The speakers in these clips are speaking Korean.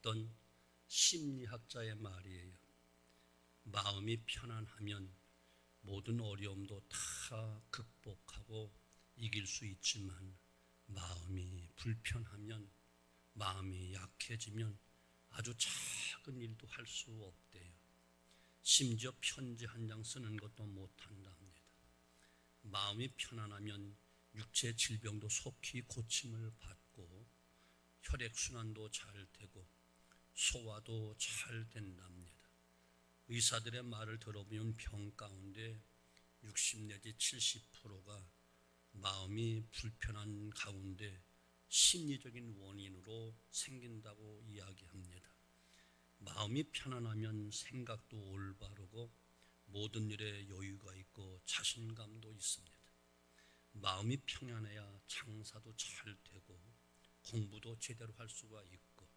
어떤 심리학자의 말이에요. 마음이 편안하면 모든 어려움도 다 극복하고 이길 수 있지만 마음이 불편하면, 마음이 약해지면 아주 작은 일도 할 수 없대요. 심지어 편지 한 장 쓰는 것도 못한답니다. 마음이 편안하면 육체 질병도 속히 고침을 받고 혈액순환도 잘 되고 소화도 잘 된답니다. 의사들의 말을 들어보면 병 가운데 60 내지 70%가 마음이 불편한 가운데 심리적인 원인으로 생긴다고 이야기합니다. 마음이 편안하면 생각도 올바르고 모든 일에 여유가 있고 자신감도 있습니다. 마음이 평안해야 장사도 잘 되고 공부도 제대로 할 수가 있고,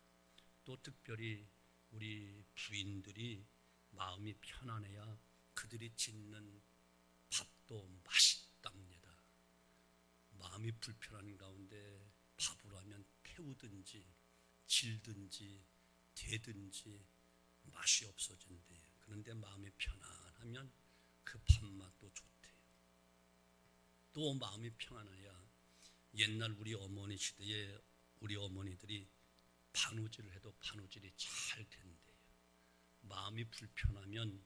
또 특별히 우리 부인들이 마음이 편안해야 그들이 짓는 밥도 맛있답니다. 마음이 불편한 가운데 밥을 하면 태우든지 질든지 되든지 맛이 없어진대요. 그런데 마음이 편안하면 그 밥맛도 좋대요. 또 마음이 평안해야, 옛날 우리 어머니 시대에 우리 어머니들이 바느질을 해도 바느질이 잘 된대요. 마음이 불편하면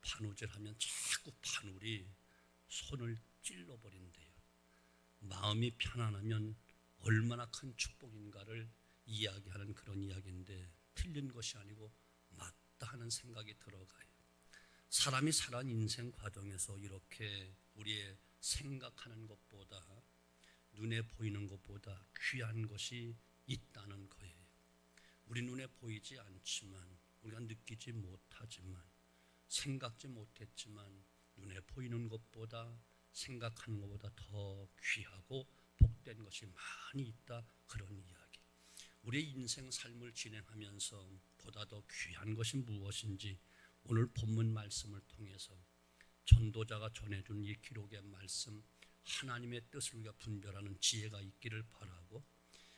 바느질하면 자꾸 바늘이 손을 찔러버린대요. 마음이 편안하면 얼마나 큰 축복인가를 이야기하는 그런 이야기인데, 틀린 것이 아니고 맞다 하는 생각이 들어가요. 사람이 살아온 인생 과정에서 이렇게 우리의 생각하는 것보다, 눈에 보이는 것보다 귀한 것이 있다는 거예요. 우리 눈에 보이지 않지만, 우리가 느끼지 못하지만, 생각지 못했지만 눈에 보이는 것보다, 생각하는 것보다 더 귀하고 복된 것이 많이 있다, 그런 이야기. 우리의 인생 삶을 진행하면서 보다 더 귀한 것이 무엇인지 오늘 본문 말씀을 통해서 전도자가 전해준 이 기록의 말씀, 하나님의 뜻을 우리가 분별하는 지혜가 있기를 바라고,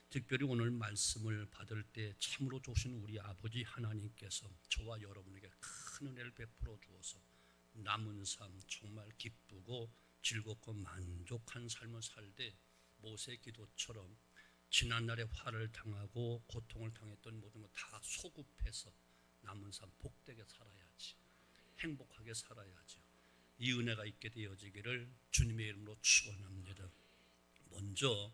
특별히 오늘 말씀을 받을 때 참으로 좋으신 우리 아버지 하나님께서 저와 여러분에게 큰 은혜를 베풀어 주어서 남은 삶 정말 기쁘고 즐겁고 만족한 삶을 살되, 모세 기도처럼 지난날에 화를 당하고 고통을 당했던 모든 것 다 소급해서 남은 삶 복되게 살아야지, 행복하게 살아야죠. 이 은혜가 있게 되어지기를 주님의 이름으로 축원합니다. 먼저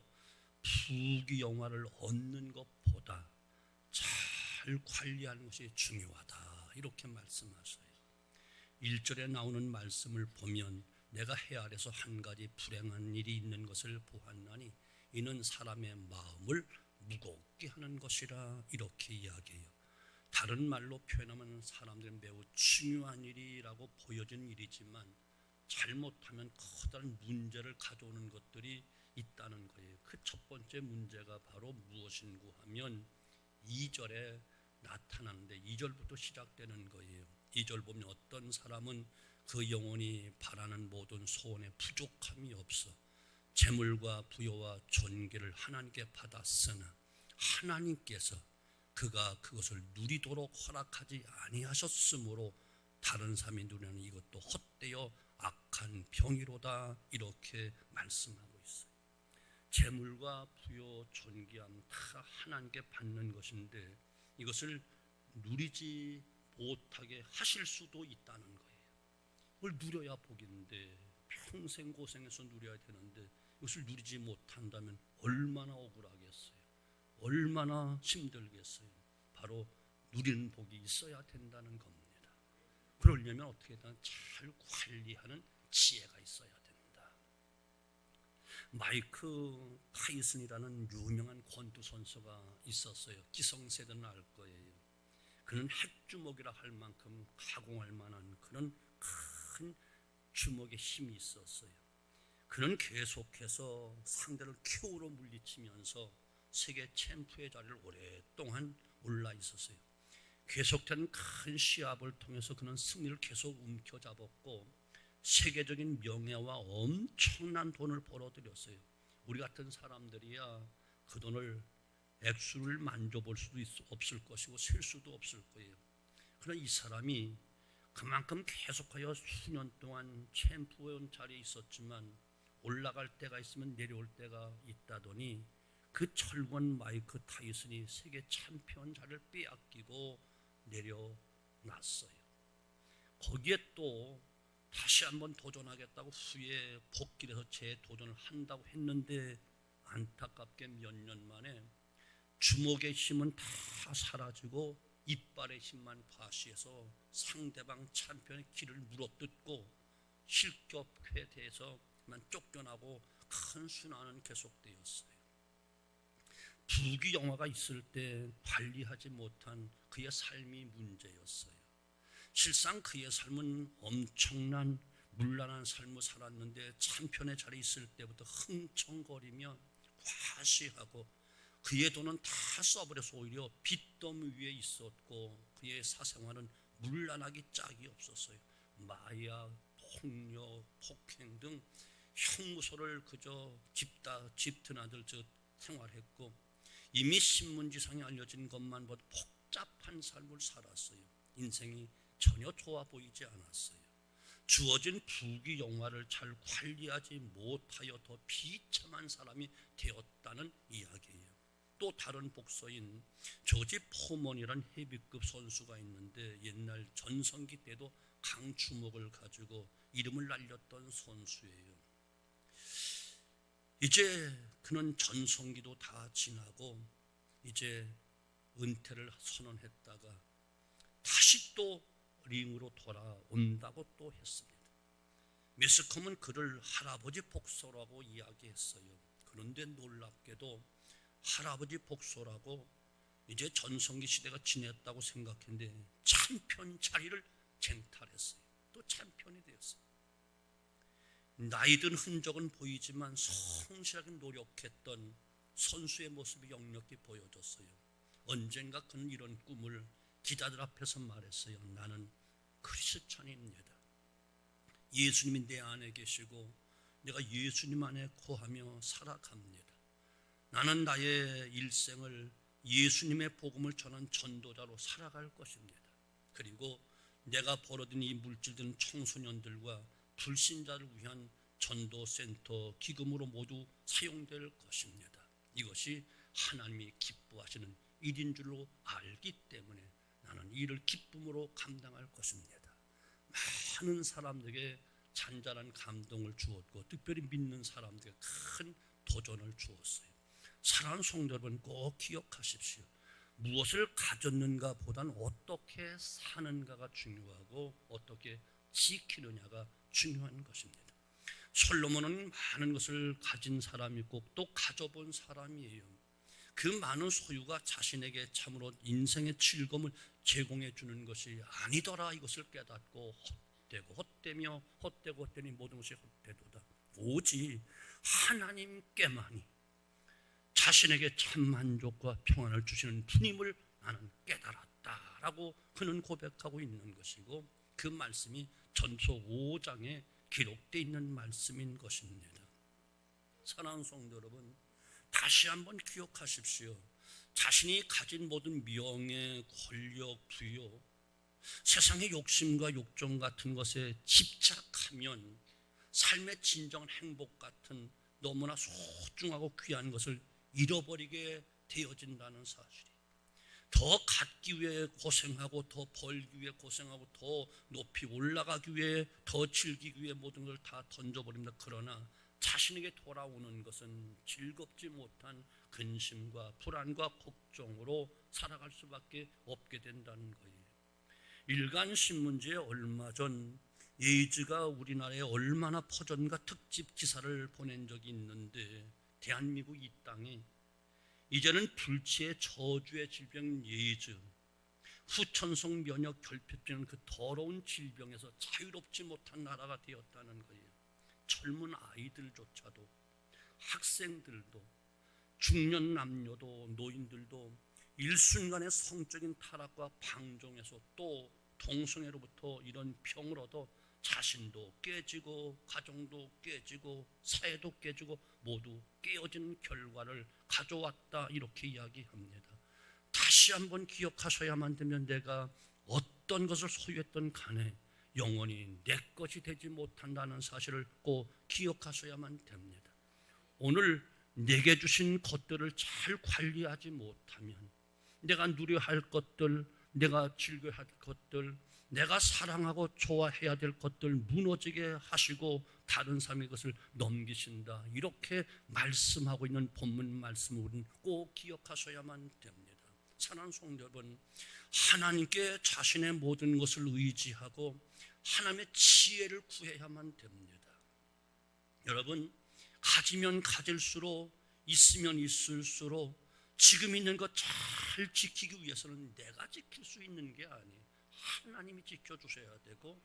부귀영화를 얻는 것보다 잘 관리하는 것이 중요하다, 이렇게 말씀하셔요. 1절에 나오는 말씀을 보면 내가 해 아래서 한 가지 불행한 일이 있는 것을 보았나니 이는 사람의 마음을 무겁게 하는 것이라, 이렇게 이야기해요. 다른 말로 표현하면 사람들은 매우 중요한 일이라고 보여진 일이지만 잘못하면 커다란 문제를 가져오는 것들이 있다는 거예요. 그 첫 번째 문제가 바로 무엇인고 하면 2절에 나타나는데, 2절부터 시작되는 거예요. 2절 보면 어떤 사람은 그 영혼이 바라는 모든 소원에 부족함이 없어 재물과 부여와 존귀를 하나님께 받았으나 하나님께서 그가 그것을 누리도록 허락하지 아니하셨으므로 다른 사람이 누리는 이것도 헛되어 악한 병이로다, 이렇게 말씀하고 있어요. 재물과 부여, 존귀함 다 하나님께 받는 것인데 이것을 누리지 못하게 하실 수도 있다는 거예요. 그걸 누려야 복인데, 평생 고생해서 누려야 되는데 이것을 누리지 못한다면 얼마나 억울하겠어요. 얼마나 힘들겠어요. 바로 누리는 복이 있어야 된다는 겁니다. 그러려면 어떻게든 잘 관리하는 지혜가 있어야 된다. 마이크 타이슨이라는 유명한 권투 선수가 있었어요. 기성세대는 알 거예요. 그는 핵주먹이라 할 만큼 가공할 만한 그런 큰 주먹의 힘이 있었어요. 그는 계속해서 상대를 KO로 물리치면서 세계 챔프의 자리를 오랫동안 올라 있었어요. 계속된 큰 시합을 통해서 그는 승리를 계속 움켜잡았고 세계적인 명예와 엄청난 돈을 벌어들였어요. 우리 같은 사람들이야 그 돈을 액수를 만져볼 수도 없을 것이고 셀 수도 없을 거예요. 그러나 이 사람이 그만큼 계속하여 수년 동안 챔피언 자리에 있었지만 올라갈 때가 있으면 내려올 때가 있다더니 그 철권 마이크 타이슨이 세계 챔피언 자리를 빼앗기고 내려놨어요. 거기에 또 다시 한번 도전하겠다고 후에 복귀를 해서 재도전을 한다고 했는데 안타깝게 몇 년 만에 주먹의 힘은 다 사라지고 이빨의 힘만 과시해서 상대방 챔피언의 길을 물어뜯고 실격에 대해서만 쫓겨나고 큰 순환은 계속되었어요. 부귀 영화가 있을 때 관리하지 못한 그의 삶이 문제였어요. 실상 그의 삶은 엄청난 문란한 삶을 살았는데 챔피언의 자리에 있을 때부터 흥청거리며 과시하고 그의 돈은 다 써버려서 오히려 빚더미 위에 있었고 그의 사생활은 문란하기 짝이 없었어요. 마약, 폭력, 폭행 등 형무소를 그저 집드나들 생활했고 이미 신문지상에 알려진 것만 봐도 복잡한 삶을 살았어요. 인생이 전혀 좋아 보이지 않았어요. 주어진 부귀 영화를 잘 관리하지 못하여 더 비참한 사람이 되었다는 이야기예요. 또 다른 복서인 조지 포먼이란 헤비급 선수가 있는데 옛날 전성기 때도 강주먹을 가지고 이름을 날렸던 선수예요. 이제 그는 전성기도 다 지나고 이제 은퇴를 선언했다가 다시 또 링으로 돌아온다고 또 했습니다. 매스컴은 그를 할아버지 복서라고 이야기했어요. 그런데 놀랍게도 할아버지 복서라고 이제 전성기 시대가 지냈다고 생각했는데 챔피언 자리를 쟁탈했어요. 또 챔피언이 되었어요. 나이든 흔적은 보이지만 성실하게 노력했던 선수의 모습이 역력히 보여졌어요. 언젠가 그는 이런 꿈을 기자들 앞에서 말했어요. 나는 크리스찬입니다. 예수님이 내 안에 계시고 내가 예수님 안에 거하며 살아갑니다. 나는 나의 일생을 예수님의 복음을 전한 전도자로 살아갈 것입니다. 그리고 내가 벌어든 이 물질들은 청소년들과 불신자를 위한 전도센터 기금으로 모두 사용될 것입니다. 이것이 하나님이 기뻐하시는 일인 줄로 알기 때문에 나는 이 일을 기쁨으로 감당할 것입니다. 많은 사람들에게 잔잔한 감동을 주었고 특별히 믿는 사람들에게 큰 도전을 주었어요. 사랑하는 성도 여러분, 꼭 기억하십시오. 무엇을 가졌는가 보다는 어떻게 사는가가 중요하고 어떻게 지키느냐가 중요한 것입니다. 솔로몬은 많은 것을 가진 사람이고 또 가져본 사람이에요. 그 많은 소유가 자신에게 참으로 인생의 즐거움을 제공해 주는 것이 아니더라 이것을 깨닫고 헛되니 모든 것이 헛되도다. 오직 하나님께만이 자신에게 참 만족과 평안을 주시는 주님을 나는 깨달았다라고 그는 고백하고 있는 것이고 그 말씀이 전서 5장에 기록되어 있는 말씀인 것입니다. 사랑하는 성도 여러분, 다시 한번 기억하십시오. 자신이 가진 모든 명예, 권력, 부여, 세상의 욕심과 욕정 같은 것에 집착하면 삶의 진정한 행복 같은 너무나 소중하고 귀한 것을 잃어버리게 되어진다는 사실이, 더 갖기 위해 고생하고 더 벌기 위해 고생하고 더 높이 올라가기 위해 더 즐기기 위해 모든 걸 다 던져버립니다. 그러나 자신에게 돌아오는 것은 즐겁지 못한 근심과 불안과 걱정으로 살아갈 수밖에 없게 된다는 거예요. 일간신문지에 얼마 전 에이즈가 우리나라에 얼마나 퍼졌는가 특집 기사를 보낸 적이 있는데 대한민국 이 땅에 이제는 불치의 저주의 질병인 에이즈, 후천성 면역 결핍증은 그 더러운 질병에서 자유롭지 못한 나라가 되었다는 거예요. 젊은 아이들조차도, 학생들도, 중년 남녀도, 노인들도 일순간의 성적인 타락과 방종에서 또 동성애로부터 이런 병을 얻어 자신도 깨지고 가정도 깨지고 사회도 깨지고 모두 깨어진 결과를 가져왔다, 이렇게 이야기합니다. 다시 한번 기억하셔야만 되면 내가 어떤 것을 소유했던 간에 영원히 내 것이 되지 못한다는 사실을 꼭 기억하셔야만 됩니다. 오늘 내게 주신 것들을 잘 관리하지 못하면 내가 누려야 할 것들, 내가 즐겨야 할 것들, 내가 사랑하고 좋아해야 될 것들 무너지게 하시고 다른 사람의 것을 넘기신다, 이렇게 말씀하고 있는 본문 말씀을 우리는 꼭 기억하셔야만 됩니다. 사랑하는 성도 여러분, 하나님께 자신의 모든 것을 의지하고 하나님의 지혜를 구해야만 됩니다. 여러분, 가지면 가질수록, 있으면 있을수록 지금 있는 것 잘 지키기 위해서는 내가 지킬 수 있는 게 아니에요. 하나님이 지켜주셔야 되고,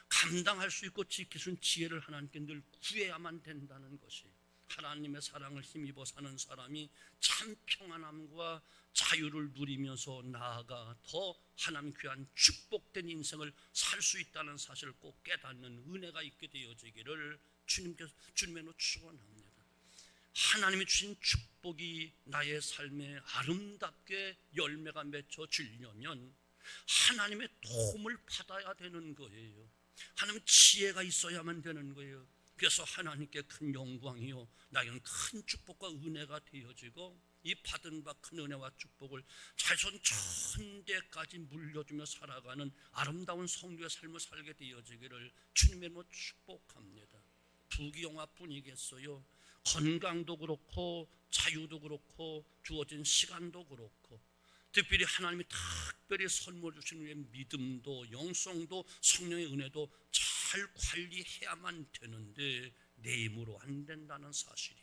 감당할 수 있고 지킬 수 있는 지혜를 하나님께 늘 구해야만 된다는 것이, 하나님의 사랑을 힘입어 사는 사람이 참 평안함과 자유를 누리면서 나아가 더 하나님 귀한 축복된 인생을 살 수 있다는 사실을 꼭 깨닫는 은혜가 있게 되어지기를 주님의 이름으로 축원합니다. 하나님이 주신 축복이 나의 삶에 아름답게 열매가 맺혀지려면 하나님의 도움을 받아야 되는 거예요. 하나님 지혜가 있어야만 되는 거예요. 그래서 하나님께 큰 영광이요 나에게는 큰 축복과 은혜가 되어지고, 이 받은 바 큰 은혜와 축복을 자손 천대까지 물려주며 살아가는 아름다운 성도의 삶을 살게 되어지기를 주님의 이름으로 축복합니다. 부귀영화뿐이겠어요. 건강도 그렇고 자유도 그렇고 주어진 시간도 그렇고, 특별히 하나님이 특별히 선물 주신 후에 믿음도 영성도 성령의 은혜도 잘 관리해야만 되는데 내 힘으로 안 된다는 사실이,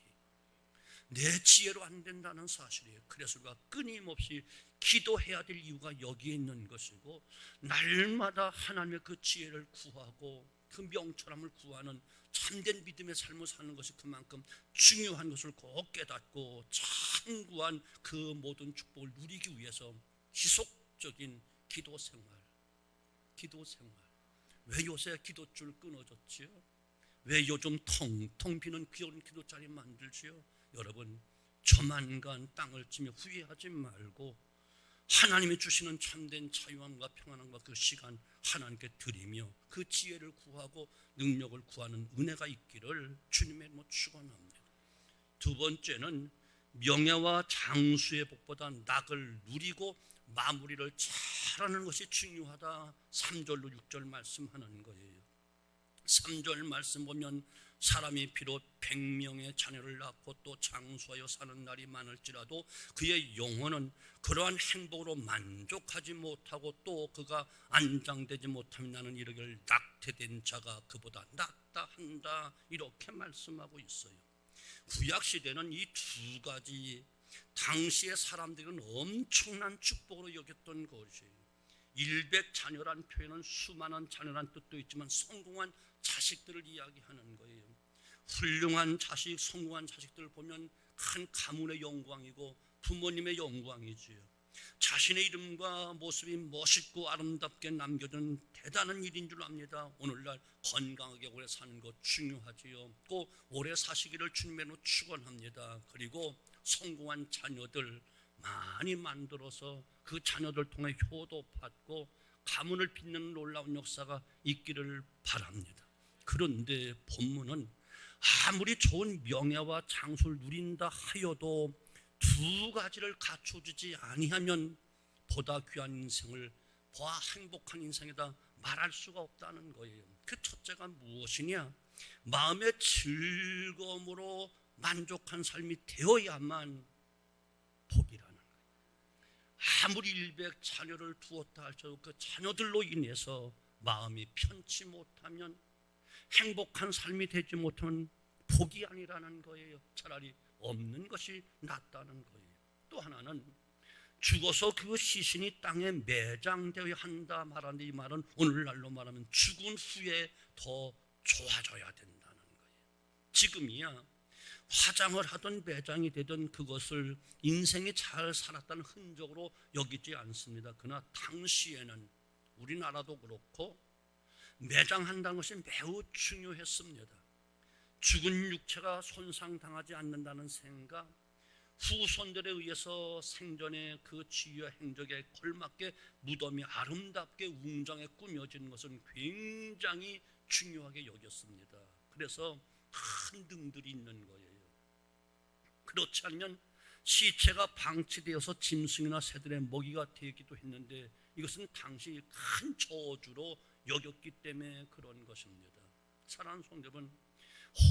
내 지혜로 안 된다는 사실이에요. 그래서 우리가 끊임없이 기도해야 될 이유가 여기에 있는 것이고, 날마다 하나님의 그 지혜를 구하고 그 명철함을 구하는 참된 믿음의 삶을 사는 것이 그만큼 중요한 것을 꼭 깨닫고 장구한 그 모든 축복을 누리기 위해서 지속적인 기도 생활. 왜 요새 기도줄 끊어졌지요? 왜 요즘 텅텅 비는 귀여운 기도자리 만들지요? 여러분, 조만간 땅을 치며 후회하지 말고 하나님이 주시는 참된 자유함과 평안함과 그 시간 하나님께 드리며 그 지혜를 구하고 능력을 구하는 은혜가 있기를 주님의 이름으로 축원합니다. 두 번째는 명예와 장수의 복보다 낙을 누리고 마무리를 잘하는 것이 중요하다. 3절로 6절 말씀하는 거예요. 3절 말씀 보면 사람이 비록 100명의 자녀를 낳고 또 장수하여 사는 날이 많을지라도 그의 영혼은 그러한 행복으로 만족하지 못하고 또 그가 안장되지 못하면 나는 이르기를 낙태된 자가 그보다 낫다 한다, 이렇게 말씀하고 있어요. 구약시대는 이 두 가지 당시의 사람들은 엄청난 축복으로 여겼던 것이에요. 100자녀란 표현은 수많은 자녀란 뜻도 있지만 성공한 자식들을 이야기하는 거예요. 훌륭한 자식, 성공한 자식들을 보면 큰 가문의 영광이고 부모님의 영광이지요. 자신의 이름과 모습이 멋있고 아름답게 남겨둔 대단한 일인 줄 압니다. 오늘날 건강하게 오래 사는 것 중요하지요. 꼭 오래 사시기를 주님으로 축원합니다. 그리고 성공한 자녀들 많이 만들어서 그 자녀들 통해 효도 받고 가문을 빛내는 놀라운 역사가 있기를 바랍니다. 그런데 본문은 아무리 좋은 명예와 장수를 누린다 하여도 두 가지를 갖춰주지 아니하면 보다 귀한 인생을, 보아 행복한 인생이다 말할 수가 없다는 거예요. 그 첫째가 무엇이냐? 마음의 즐거움으로 만족한 삶이 되어야만 복이라는 거예요. 아무리 100자녀를 두었다 할지라도 그 자녀들로 인해서 마음이 편치 못하면, 행복한 삶이 되지 못하면 복이 아니라는 거예요. 차라리 없는 것이 낫다는 거예요. 또 하나는 죽어서 그 시신이 땅에 매장되어야 한다 말하는데, 이 말은 오늘날로 말하면 죽은 후에 더 좋아져야 된다는 거예요. 지금이야 화장을 하든 매장이 되든 그것을 인생이 잘 살았다는 흔적으로 여기지 않습니다. 그러나 당시에는 우리나라도 그렇고 매장한다는 것이 매우 중요했습니다. 죽은 육체가 손상당하지 않는다는 생각, 후손들에 의해서 생전의 그 지위와 행적에 걸맞게 무덤이 아름답게 웅장하게 꾸며지는 것은 굉장히 중요하게 여겼습니다. 그래서 큰 등들이 있는 거예요. 그렇지 않으면 시체가 방치되어서 짐승이나 새들의 먹이가 되기도 했는데 이것은 당시 큰 저주로 여겼기 때문에 그런 것입니다. 사랑하는 성도분,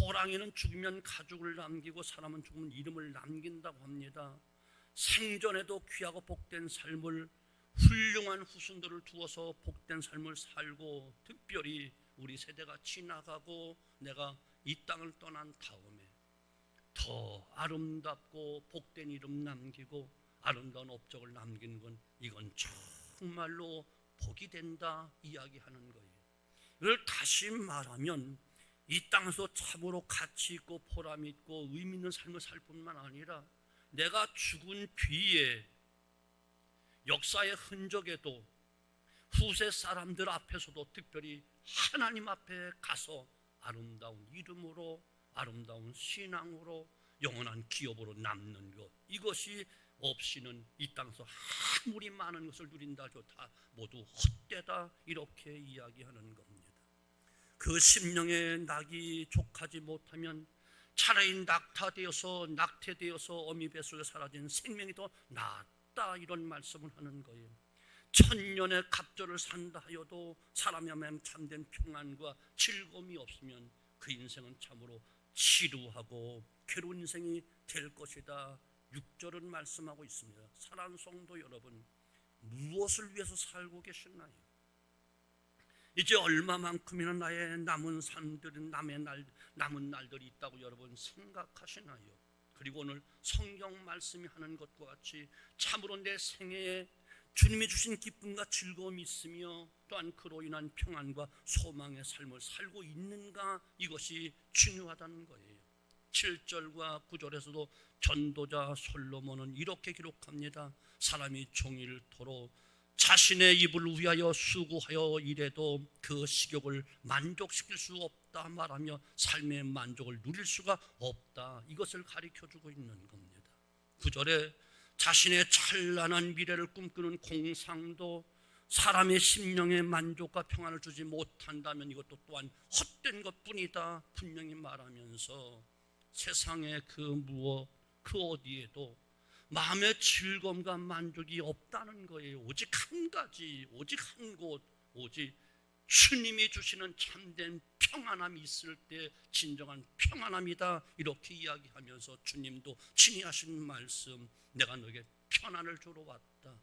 호랑이는 죽으면 가죽을 남기고 사람은 죽으면 이름을 남긴다고 합니다. 생전에도 귀하고 복된 삶을, 훌륭한 후손들을 두어서 복된 삶을 살고, 특별히 우리 세대가 지나가고 내가 이 땅을 떠난 다음에 더 아름답고 복된 이름 남기고 아름다운 업적을 남기는 건, 이건 정말로 복이 된다 이야기하는 거예요. 이걸 다시 말하면 이 땅에서 참으로 가치 있고 보람 있고 의미 있는 삶을 살 뿐만 아니라 내가 죽은 뒤에 역사의 흔적에도 후세 사람들 앞에서도 특별히 하나님 앞에 가서 아름다운 이름으로, 아름다운 신앙으로, 영원한 기업으로 남는 것, 이것이 없이는 이 땅에서 아무리 많은 것을 누린다 해도 다 모두 헛되다, 이렇게 이야기하는 겁니다. 그 심령의 낙이 족하지 못하면 차라리 낙태되어서 어미 뱃속에 사라진 생명이 더 낫다, 이런 말씀을 하는 거예요. 천년의 갑절을 산다 하여도 사람이 하면 참된 평안과 즐거움이 없으면 그 인생은 참으로 지루하고 괴로운 인생이 될 것이다, 6절은 말씀하고 있습니다. 사랑하는 성도 여러분, 무엇을 위해서 살고 계시나요? 이제 얼마만큼이나 나의 남은 삶들은 남은 날들이 있다고 여러분 생각하시나요? 그리고 오늘 성경 말씀이 하는 것과 같이 참으로 내 생애에 주님이 주신 기쁨과 즐거움이 있으며 또한 그로 인한 평안과 소망의 삶을 살고 있는가, 이것이 중요하다는 거예요. 7절과 9절에서도 전도자 솔로몬은 이렇게 기록합니다. 사람이 종일토록 자신의 입을 위하여 수고하여 일해도 그 식욕을 만족시킬 수 없다 말하며 삶의 만족을 누릴 수가 없다, 이것을 가르쳐주고 있는 겁니다. 9절에 자신의 찬란한 미래를 꿈꾸는 공상도 사람의 심령의 만족과 평안을 주지 못한다면 이것도 또한 헛된 것뿐이다 분명히 말하면서 세상의 그 무엇 그 어디에도 마음의 즐거움과 만족이 없다는 거예요. 오직 한 가지, 오직 한 곳, 오직 주님이 주시는 참된 평안함이 있을 때 진정한 평안함이다, 이렇게 이야기하면서 주님도 친히 하신 말씀, 내가 너에게 평안을 주러 왔다.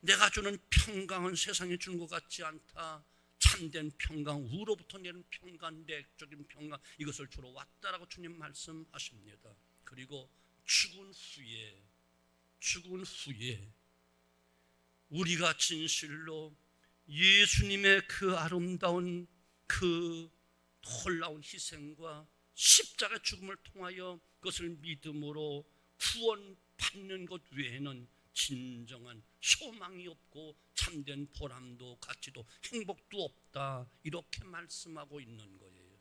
내가 주는 평강은 세상이 주는 것 같지 않다. 참된 평강, 우로부터 내는 평강, 내적인 평강, 이것을 주러 왔다라고 주님 말씀하십니다. 그리고 죽은 후에 우리가 진실로 예수님의 그 아름다운 그 놀라운 희생과 십자가 죽음을 통하여 그것을 믿음으로 구원받는 것 외에는 진정한 소망이 없고 참된 보람도 가치도 행복도 없다, 이렇게 말씀하고 있는 거예요.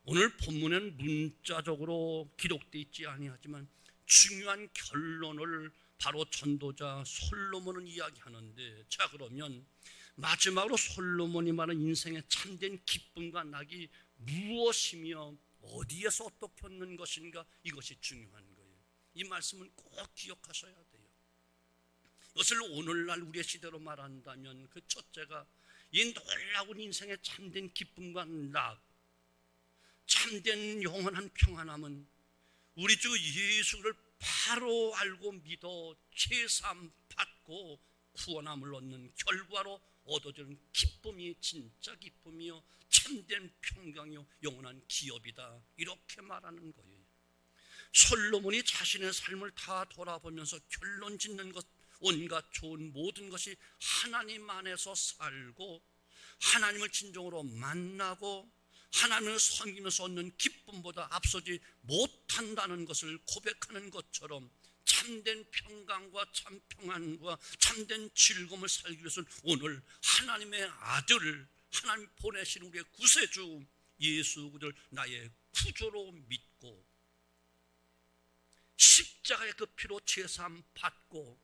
오늘 본문은 문자적으로 기록되어 있지 아니하지만 중요한 결론을 바로 전도자 솔로몬은 이야기하는데, 자 그러면 마지막으로 솔로몬이 말하는 인생의 참된 기쁨과 낙이 무엇이며 어디에서 어떻게 얻는 것인가, 이것이 중요한 거예요. 이 말씀은 꼭 기억하셔야 돼요. 이것을 오늘날 우리의 시대로 말한다면 그 첫째가 이 놀라운 인생의 참된 기쁨과 낙, 참된 영원한 평안함은 우리 주 예수를 바로 알고 믿어 죄사함 받고 구원함을 얻는 결과로 얻어지는 기쁨이 진짜 기쁨이요 참된 평강이요 영원한 기업이다, 이렇게 말하는 거예요. 솔로몬이 자신의 삶을 다 돌아보면서 결론 짓는 것, 온갖 좋은 모든 것이 하나님 안에서 살고 하나님을 진정으로 만나고 하나님을 섬기면서 얻는 기쁨보다 앞서지 못한다는 것을 고백하는 것처럼 참된 평강과 참 평안과 참된 즐거움을 살기 위해서는 오늘 하나님의 아들을 하나님 보내신 우리의 구세주 예수 그를 나의 구주로 믿고 십자가의 그 피로 제사함 받고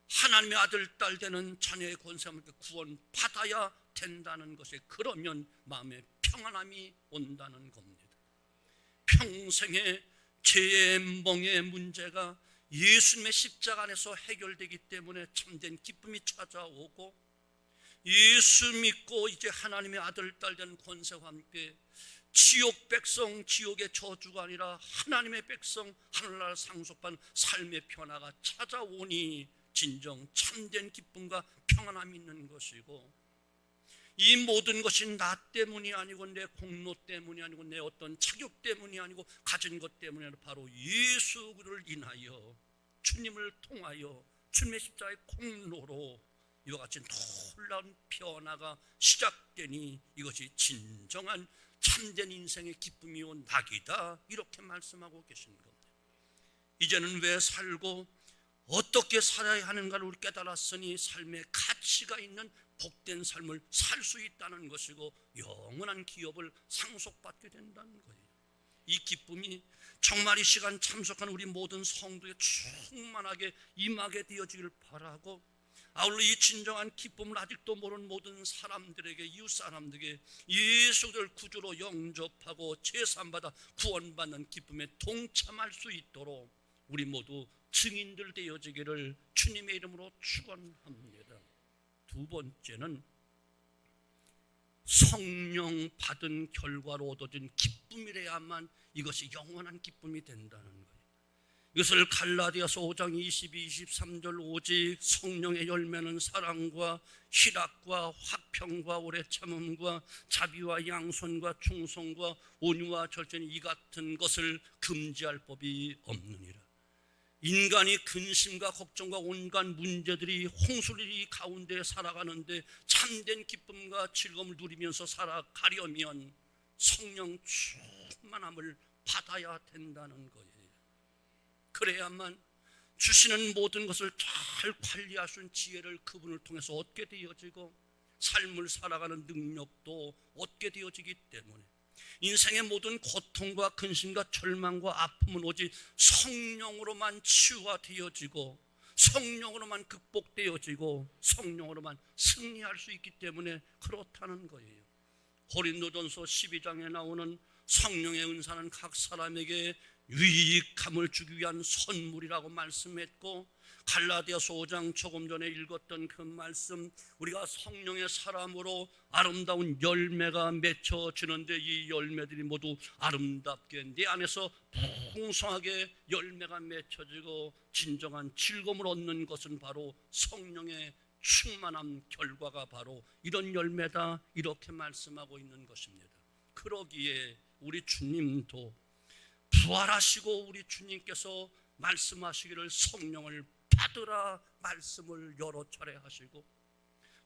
하나님의 아들 딸 되는 자녀의 권세함을 구원 받아야 된다는 것에, 그러면 마음에 평안함이 온다는 겁니다. 평생의 죄의 멍의 문제가 예수님의 십자가 안에서 해결되기 때문에 참된 기쁨이 찾아오고, 예수 믿고 이제 하나님의 아들 딸 된 권세와 함께 지옥 백성 지옥의 저주가 아니라 하나님의 백성 하늘나라 상속받은 삶의 변화가 찾아오니 진정 참된 기쁨과 평안함이 있는 것이고, 이 모든 것이 나 때문이 아니고 내 공로 때문이 아니고 내 어떤 자격 때문이 아니고 가진 것 때문이 아니라 바로 예수 그를 인하여 주님을 통하여 주님의 십자가의 공로로 이와 같이 놀라운 변화가 시작되니 이것이 진정한 참된 인생의 기쁨이요 낙이다, 이렇게 말씀하고 계신 겁니다. 이제는 왜 살고 어떻게 살아야 하는가를 우리 깨달았으니 삶의 가치가 있는 복된 삶을 살 수 있다는 것이고 영원한 기업을 상속받게 된다는 거예요. 이 기쁨이 정말 이 시간 참석한 우리 모든 성도에 충만하게 임하게 되어지길 바라고, 아울러 이 진정한 기쁨을 아직도 모르는 모든 사람들에게, 이웃 사람들에게 예수를 구주로 영접하고 제사받아 구원받는 기쁨에 동참할 수 있도록 우리 모두 증인들 되어지기를 주님의 이름으로 축원합니다. 두 번째는 성령 받은 결과로 얻어진 기쁨이래야만 이것이 영원한 기쁨이 된다는 거예요. 이것을 갈라디아서 5장 22, 23절 오직 성령의 열매는 사랑과 희락과 화평과 오래 참음과 자비와 양선과 충성과 온유와 절제는 이 같은 것을 금지할 법이 없느니라. 인간이 근심과 걱정과 온갖 문제들이 홍수리 가운데 살아가는데 참된 기쁨과 즐거움을 누리면서 살아가려면 성령 충만함을 받아야 된다는 거예요. 그래야만 주시는 모든 것을 잘 관리할 수 있는 지혜를 그분을 통해서 얻게 되어지고 삶을 살아가는 능력도 얻게 되어지기 때문에 인생의 모든 고통과 근심과 절망과 아픔은 오직 성령으로만 치유가 되어지고 성령으로만 극복되어지고 성령으로만 승리할 수 있기 때문에 그렇다는 거예요. 고린도전서 12장에 나오는 성령의 은사는 각 사람에게 유익함을 주기 위한 선물이라고 말씀했고, 갈라디아서 5장 조금 전에 읽었던 그 말씀, 우리가 성령의 사람으로 아름다운 열매가 맺혀지는데 이 열매들이 모두 아름답게 내 안에서 풍성하게 열매가 맺혀지고 진정한 즐거움을 얻는 것은 바로 성령의 충만함 결과가 바로 이런 열매다, 이렇게 말씀하고 있는 것입니다. 그러기에 우리 주님도 부활하시고 우리 주님께서 말씀하시기를 성령을 받으라 말씀을 여러 차례 하시고,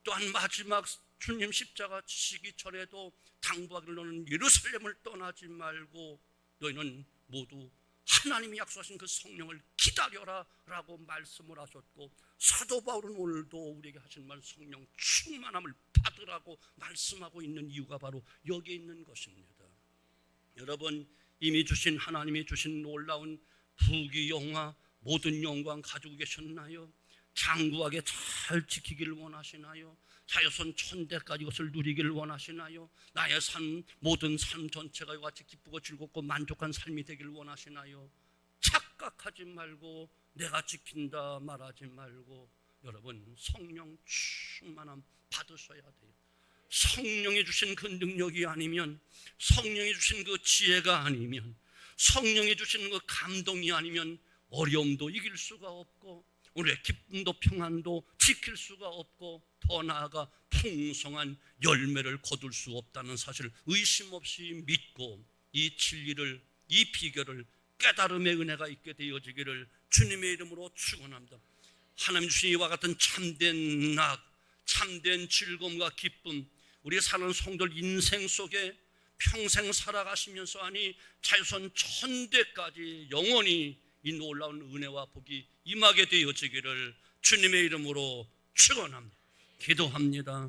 또한 마지막 주님 십자가 지시기 전에도 당부하기를 너는 예루살렘을 떠나지 말고 너희는 모두 하나님이 약속하신 그 성령을 기다려라 라고 말씀을 하셨고, 사도 바울은 오늘도 우리에게 하신 말 성령 충만함을 받으라고 말씀하고 있는 이유가 바로 여기에 있는 것입니다. 여러분, 이미 주신 하나님이 주신 놀라운 부귀영화 모든 영광 가지고 계셨나요? 장구하게 잘 지키기를 원하시나요? 자여선 천대까지 이것을 누리기를 원하시나요? 나의 삶, 모든 삶 전체가 이와 같이 기쁘고 즐겁고 만족한 삶이 되기를 원하시나요? 착각하지 말고 내가 지킨다 말하지 말고 여러분 성령 충만함 받으셔야 돼요. 성령이 주신 그 능력이 아니면, 성령이 주신 그 지혜가 아니면, 성령이 주신 그 감동이 아니면 어려움도 이길 수가 없고 우리의 기쁨도 평안도 지킬 수가 없고 더 나아가 풍성한 열매를 거둘 수 없다는 사실을 의심 없이 믿고 이 진리를, 이 비결을 깨달음의 은혜가 있게 되어지기를 주님의 이름으로 축원합니다. 하나님 주신 이와 같은 참된 낙, 참된 즐거움과 기쁨, 우리 사는 성도들 인생 속에 평생 살아가시면서 아니 자유선 천대까지 영원히 이 놀라운 은혜와 복이 임하게 되어지기를 주님의 이름으로 축원합니다. 기도합니다.